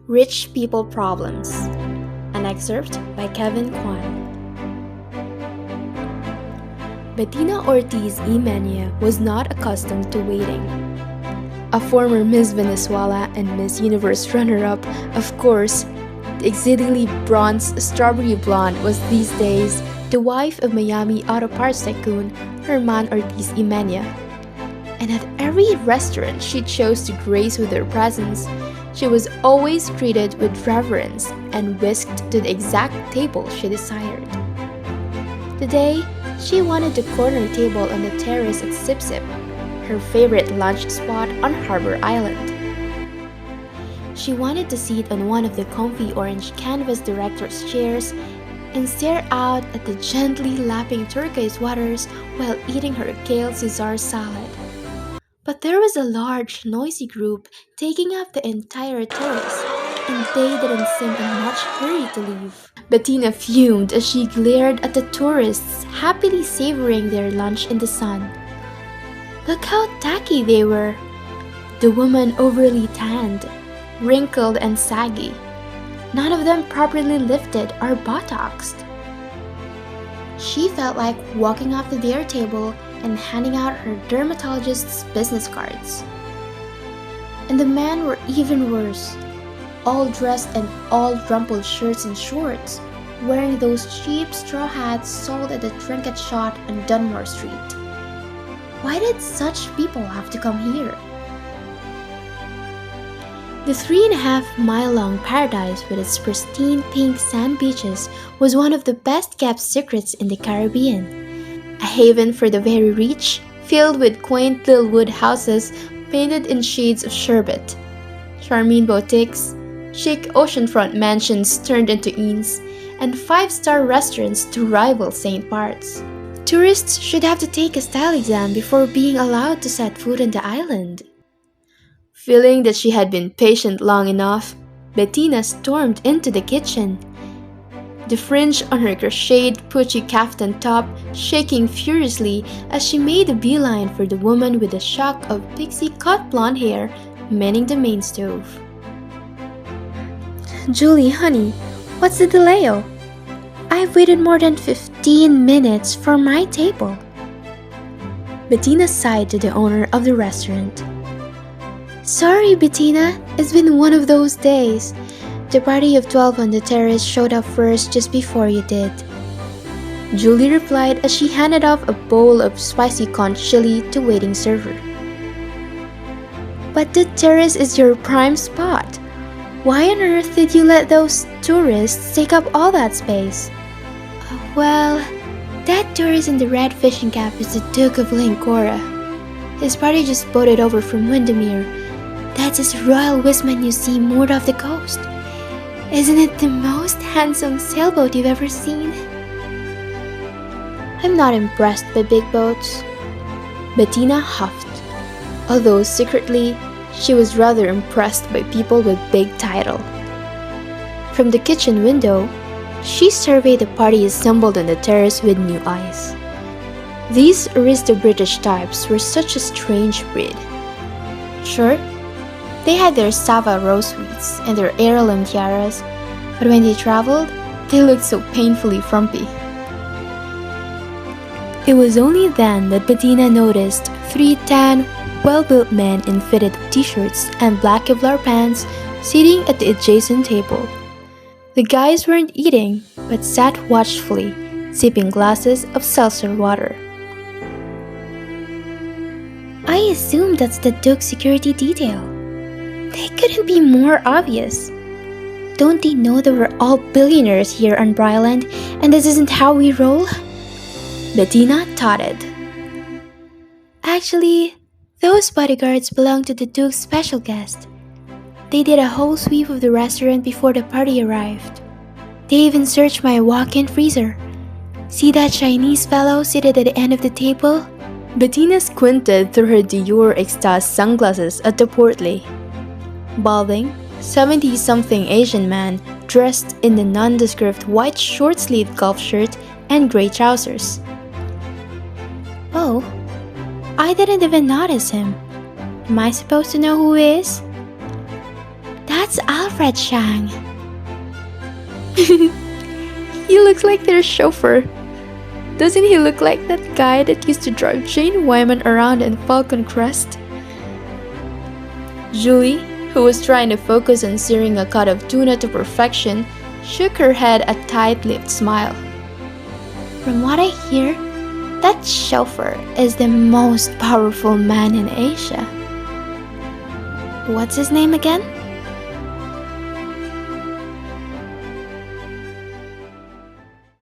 Rich People Problems, an excerpt by Kwan. Bettina Ortiz Imenia was not accustomed to waiting. A former Miss Venezuela and Miss Universe runner-up, of course, the exceedingly bronze strawberry blonde was these days the wife of Miami auto parts tycoon Herman Ortiz Imenia. And at every restaurant she chose to grace with her presence, she was always greeted with reverence and whisked to the exact table she desired. Today, she wanted the corner table on the terrace at Sip Sip, her favorite lunch spot on Harbor Island. She wanted to sit on one of the comfy orange canvas director's chairs and stare out at the gently lapping turquoise waters while eating her kale Caesar salad. But there was a large, noisy group taking up the entire terrace, and they didn't seem in much hurry to leave. Bettina fumed as she glared at the tourists happily savoring their lunch in the sun. Look how tacky they were. The women overly tanned, wrinkled and saggy. None of them properly lifted or botoxed. She felt like walking off to their table and handing out her dermatologist's business cards. And the men were even worse, all dressed in all rumpled shirts and shorts, wearing those cheap straw hats sold at the trinket shop on Dunmore Street. Why did such people have to come here? The 3.5-mile-long paradise with its pristine pink sand beaches was one of the best-kept secrets in the Caribbean. A haven for the very rich, filled with quaint little wood houses painted in shades of sherbet, charming boutiques, chic oceanfront mansions turned into inns, and five-star restaurants to rival St. Bart's. Tourists should have to take a style exam before being allowed to set foot on the island. Feeling that she had been patient long enough, Bettina stormed into the kitchen, the fringe on her crocheted Pucci kaftan top shaking furiously as she made a beeline for the woman with a shock of pixie-cut blonde hair manning the main stove. Julie, honey, what's the delay-o? I've waited more than 15 minutes for my table. Bettina sighed to the owner of the restaurant. Sorry, Bettina, it's been one of those days. The party of 12 on the terrace showed up first just before you did. Julie replied as she handed off a bowl of spicy conch chili to waiting server. But the terrace is your prime spot. Why on earth did you let those tourists take up all that space? Well, that tourist in the red fishing cap is the Duke of Glencora. His party just boated over from Windermere. That's his royal Wisman you see moored off the coast. Isn't it the most handsome sailboat you've ever seen? I'm not impressed by big boats. Bettina huffed, although secretly she was rather impressed by people with big title. From the kitchen window, she surveyed the party assembled on the terrace with new eyes. These Aristo-British types were such a strange breed. Sure, they had their Sava rose sweets and their heirloom tiaras, but when they traveled, they looked so painfully frumpy. It was only then that Bettina noticed 3 tan, well-built men in fitted t-shirts and black Kevlar pants sitting at the adjacent table. The guys weren't eating, but sat watchfully, sipping glasses of seltzer water. I assume that's the Duke's security detail. They couldn't be more obvious. Don't they know that we're all billionaires here on Bryland and this isn't how we roll? Bettina totted. Actually, those bodyguards belong to the Duke's special guest. They did a whole sweep of the restaurant before the party arrived. They even searched my walk-in freezer. See that Chinese fellow seated at the end of the table? Bettina squinted through her Dior Extase sunglasses at the portly, balding, 70-something Asian man dressed in the nondescript white short-sleeved golf shirt and gray trousers. Oh, I didn't even notice him. Am I supposed to know who he is? That's Alfred Chang. He looks like their chauffeur. Doesn't he look like that guy that used to drive Jane Wyman around in Falcon Crest? Julie, who was trying to focus on searing a cut of tuna to perfection, shook her head a tight-lipped smile. From what I hear, that chauffeur is the most powerful man in Asia. What's his name again?